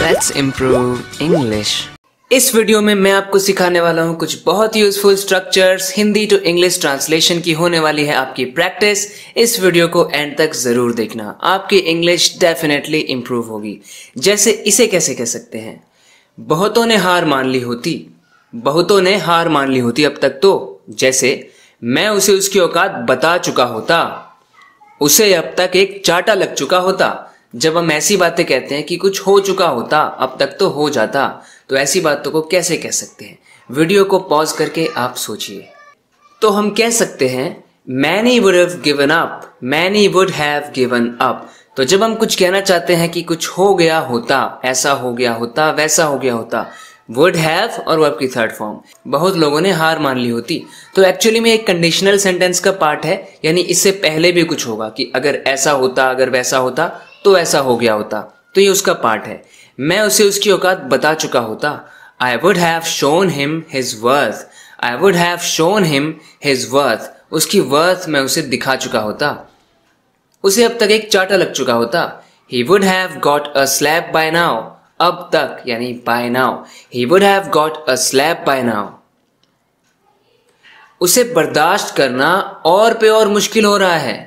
Let's improve English। इस video में मैं आपको सिखाने वाला हूँ कुछ बहुत useful structures. Hindi to English translation की होने वाली है आपकी प्रैक्टिस। इस वीडियो को एंड तक जरूर देखना, आपकी इंग्लिश डेफिनेटली इंप्रूव होगी। जैसे इसे कैसे कह सकते हैं, बहुतों ने हार मान ली होती, बहुतों ने हार मान ली होती अब तक तो। जैसे मैं उसे उसकी औकात बता चुका होता, उसे अब तक एक चाटा लग चुका होता। जब हम ऐसी बातें कहते हैं कि कुछ हो चुका होता, अब तक तो हो जाता, तो ऐसी बातों को कैसे कह सकते हैं? वीडियो को पॉज करके आप सोचिए। तो हम कह सकते हैं many would have given up, many would have given up। तो जब हम कुछ कहना चाहते हैं कि कुछ हो गया होता, ऐसा हो गया होता, वैसा हो गया होता, would have और वर्ब की थर्ड फॉर्म, बहुत लोगों ने हार मान ली होती, तो एक्चुअली में एक कंडीशनल सेंटेंस का पार्ट है। यानी इससे पहले भी कुछ होगा कि अगर ऐसा होता, अगर वैसा होता तो ऐसा हो गया होता, तो ये उसका पार्ट है। मैं उसे उसकी औकात बता चुका होता, I would have shown him his worth, I would have shown him his worth। उसकी वर्थ मैं उसे दिखा चुका होता, उसे अब तक एक चाटा लग चुका होता। He would have got a slap by now, अब तक यानी by now, he would have got a slap by now। उसे बर्दाश्त करना और पे और मुश्किल हो रहा है,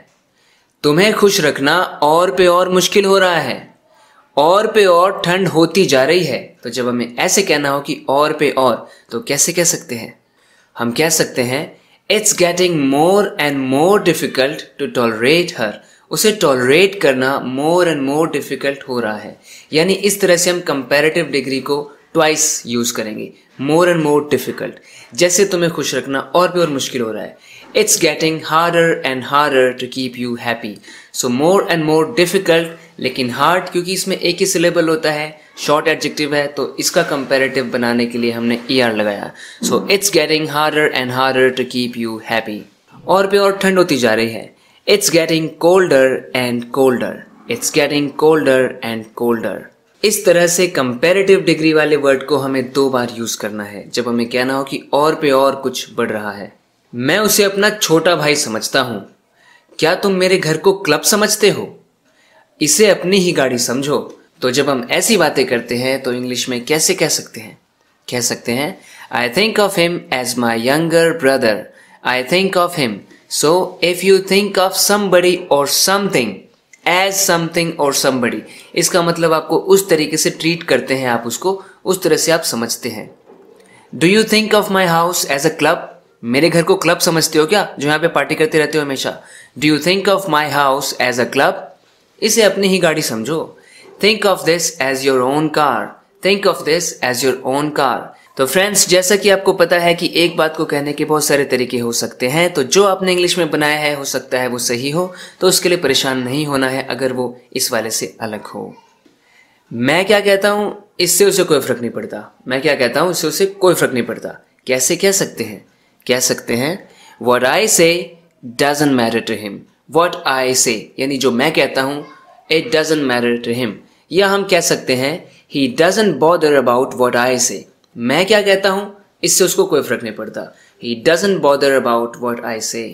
तुम्हें खुश रखना और पे और मुश्किल हो रहा है, और पे और ठंड होती जा रही है। तो जब हमें ऐसे कहना हो कि और पे और, तो कैसे कह सकते हैं? हम कह सकते हैं it's getting more and more difficult to tolerate her. उसे टॉलरेट करना मोर एंड मोर डिफिकल्ट हो रहा है। यानी इस तरह से हम कंपैरेटिव डिग्री को ट्वाइस यूज करेंगे, मोर एंड मोर डिफिकल्ट। जैसे तुम्हें खुश रखना और भी और मुश्किल हो रहा है, it's getting harder and harder to keep you happy. So more and more difficult, लेकिन हार्ड क्योंकि इसमें एक ही सिलेबल होता है, शॉर्ट एडजेक्टिव है, तो इसका कंपैरेटिव बनाने के लिए हमने ER लगाया। So it's getting harder and harder to keep you happy. और पे और ठंड होती जा रही है, it's getting colder and colder, it's getting colder and colder. इस तरह से कंपैरेटिव डिग्री वाले वर्ड को हमें 2 बार यूज करना है जब हमें कहना हो कि और पे और कुछ बढ़ रहा है। मैं उसे अपना छोटा भाई समझता हूं, क्या तुम मेरे घर को क्लब समझते हो? इसे अपनी ही गाड़ी समझो। तो जब हम ऐसी बातें करते हैं तो इंग्लिश में कैसे कह सकते हैं? कह सकते हैं I think of him as my younger brother, I think of him. So if you think of somebody or something as something or somebody, इसका मतलब आपको उस तरीके से ट्रीट करते हैं, आप उसको उस तरह से आप समझते हैं। Do you think of my house as a club? मेरे घर को क्लब समझते हो क्या, जो यहाँ पे पार्टी करते रहते हो हमेशा? Do you think of my house as a club? इसे अपनी ही गाड़ी समझो। Think of this as your own car, think of this as your own car. तो फ्रेंड्स, जैसा कि आपको पता है कि एक बात को कहने के बहुत सारे तरीके हो सकते हैं, तो जो आपने इंग्लिश में बनाया है हो सकता है वो सही हो, तो उसके लिए परेशान नहीं होना है अगर वो इस वाले से अलग हो। मैं क्या कहता हूं इससे उसे कोई फर्क नहीं पड़ता, मैं क्या कहता हूं इससे उसे कोई फर्क नहीं पड़ता। कैसे कह सकते हैं? कह सकते हैं what I say doesn't matter to him, what I say यानी जो मैं कहता हूं it doesn't matter to him। या हम कह सकते हैं he doesn't bother about what I say, मैं क्या कहता हूं इससे उसको कोई फर्क नहीं पड़ता, he doesn't bother about what I say।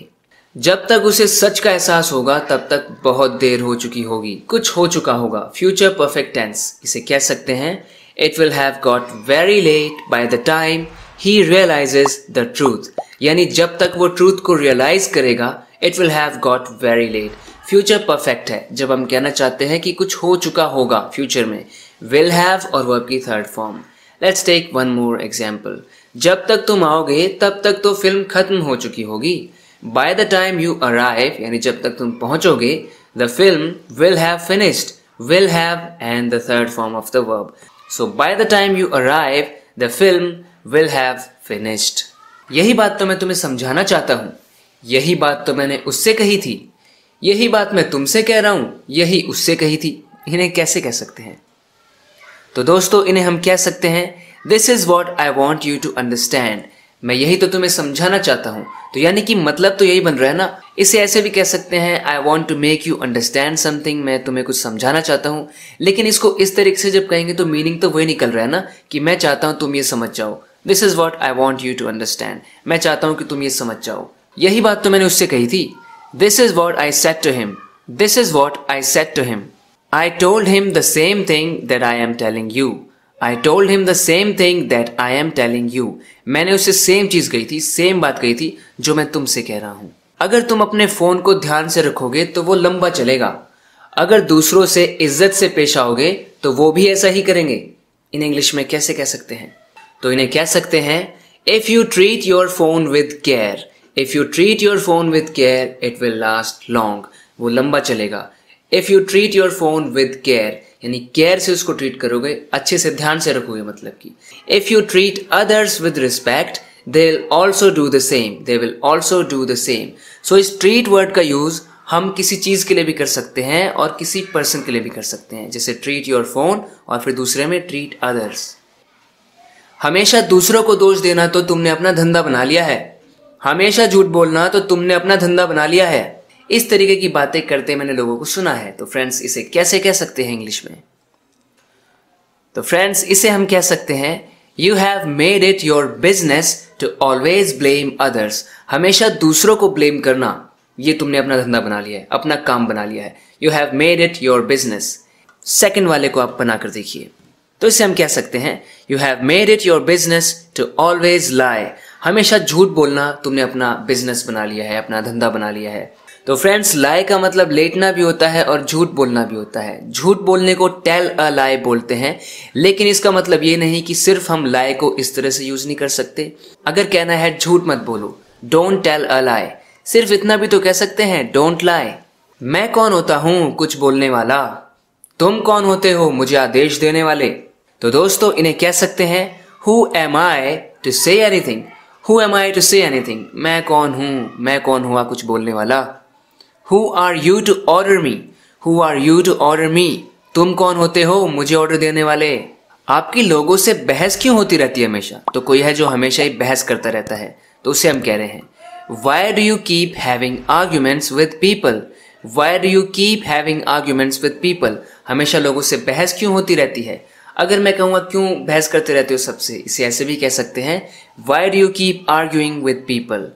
जब तक उसे सच का एहसास होगा तब तक बहुत देर हो चुकी होगी, कुछ हो चुका होगा। फ्यूचर परफेक्ट टेंस, इसे कह सकते हैं it will have got very late by the time he realizes the truth। यानी जब तक वो ट्रूथ को रियलाइज करेगा, it will have got very late। Future perfect है जब हम कहना चाहते हैं कि कुछ हो चुका होगा फ्यूचर में, will have और वर्ब की third form. Let's take one more example. जब तक तुम आओगे तब तक तो फिल्म खत्म हो चुकी होगी। by the time you arrive यानी जब तक तुम पहुंचोगे, the film will have finished, will have and the third form of the verb। so by the time you arrive the film will have finished। यही बात तो मैं तुम्हें समझाना चाहता हूं, यही बात तो मैंने उससे कही थी, यही बात मैं तुमसे कह रहा हूं, यही उससे कही थी। इन्हें कैसे कह सकते हैं? तो दोस्तों, इन्हें हम कह सकते हैं this is what I want you to understand, मैं यही तो तुम्हें समझाना चाहता हूं। तो यानी कि मतलब तो यही बन रहा है ना। इसे ऐसे भी कह सकते हैं I want to make you understand something, मैं तुम्हें कुछ समझाना चाहता हूं। लेकिन इसको इस तरीके से जब कहेंगे तो मीनिंग तो वही निकल रहा है ना कि मैं चाहता हूं तुम ये समझ जाओ। This is what I want you to understand, मैं चाहता हूं कि तुम ये समझ जाओ। यही बात तो मैंने उससे कही थी। This is what I said to him, this is what I said to him. I told him the same thing that I am telling you. I told him the same thing that I am telling you. मैंने उससे same चीज कही थी, same बात कही थी जो मैं तुमसे कह रहा हूं। अगर तुम अपने फोन को ध्यान से रखोगे तो वो लंबा चलेगा। अगर दूसरों से इज्जत से पेश आओगे तो वो भी ऐसा ही करेंगे। इन इंग्लिश में कैसे कह सकते हैं? तो इन्हें कह सकते हैं if you treat your phone with care. If you treat your phone with care it will last long. वो लंबा चलेगा। If you treat your phone with care यानी केयर से उसको ट्रीट करोगे, अच्छे से ध्यान से रखोगे मतलब कि। If you treat others with respect they will also do the same. They will also do the same. So इस ट्रीट वर्ड का यूज हम किसी चीज के लिए भी कर सकते हैं और किसी पर्सन के लिए भी कर सकते हैं, जैसे ट्रीट योर फोन और फिर दूसरे में ट्रीट अदर्स। हमेशा दूसरों को दोष देना तो तुमने अपना धंधा बना लिया है। हमेशा झूठ बोलना तो तुमने अपना धंधा बना लिया है। इस तरीके की बातें करते मैंने लोगों को सुना है। तो फ्रेंड्स इसे कैसे कह सकते हैं इंग्लिश में? तो फ्रेंड्स इसे हम कह सकते हैं you have made it your business to always blame others. हमेशा दूसरों को ब्लेम करना, ये तुमने अपना धंधा बना लिया है, अपना काम बना लिया है। You have made it your business. Second वाले को आप बनाकर देखिए। तो इसे हम कह सकते हैं you have made it your business to always lie. हमेशा झूठ बोलना तुमने अपना बिजनेस बना लिया है, अपना धंधा बना लिया है। तो फ्रेंड्स लाई का मतलब लेटना भी होता है और झूठ बोलना भी होता है। झूठ बोलने को टेल अ लाई बोलते हैं, लेकिन इसका मतलब ये नहीं कि सिर्फ हम लाई को इस तरह से यूज नहीं कर सकते। अगर कहना है झूठ मत बोलो, डोंट टेल अ लाई, सिर्फ इतना भी तो कह सकते हैं डोंट लाई। मैं कौन होता हूं कुछ बोलने वाला, तुम कौन होते हो मुझे आदेश देने वाले। तो दोस्तों इन्हें कह सकते हैं who am I to say anything. Who am I to say anything, मैं कौन हुआ कुछ बोलने वाला। Who are you to order me? Who are you to order me? तुम कौन होते हो मुझे ऑर्डर देने वाले। आपकी लोगों से बहस क्यों होती रहती है हमेशा? तो कोई है जो हमेशा ही बहस करता रहता है, तो उसे हम कह रहे हैं Why do you keep having arguments with people? Why do you keep having arguments with people? हमेशा लोगों से बहस क्यों होती रहती है। अगर मैं कहूँगा क्यों बहस करते रहते हो सबसे, इसे ऐसे भी कह सकते हैं Why do you keep arguing with people?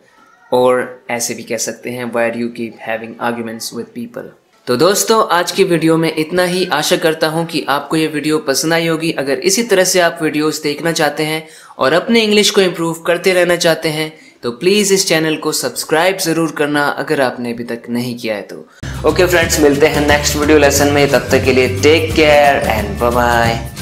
और ऐसे भी कह सकते हैं Why do you keep having arguments with people? तो दोस्तों आज की वीडियो में इतना ही। आशा करता हूं कि आपको ये वीडियो पसंद आई होगी। अगर इसी तरह से आप वीडियोस देखना चाहते हैं और अपने इंग्लिश को इम्प्रूव करते रहना चाहते हैं तो प्लीज इस चैनल को सब्सक्राइब जरूर करना अगर आपने अभी तक नहीं किया है तो। ओके फ्रेंड्स, मिलते हैं नेक्स्ट वीडियो लेसन में। तब तक के लिए take care and bye bye.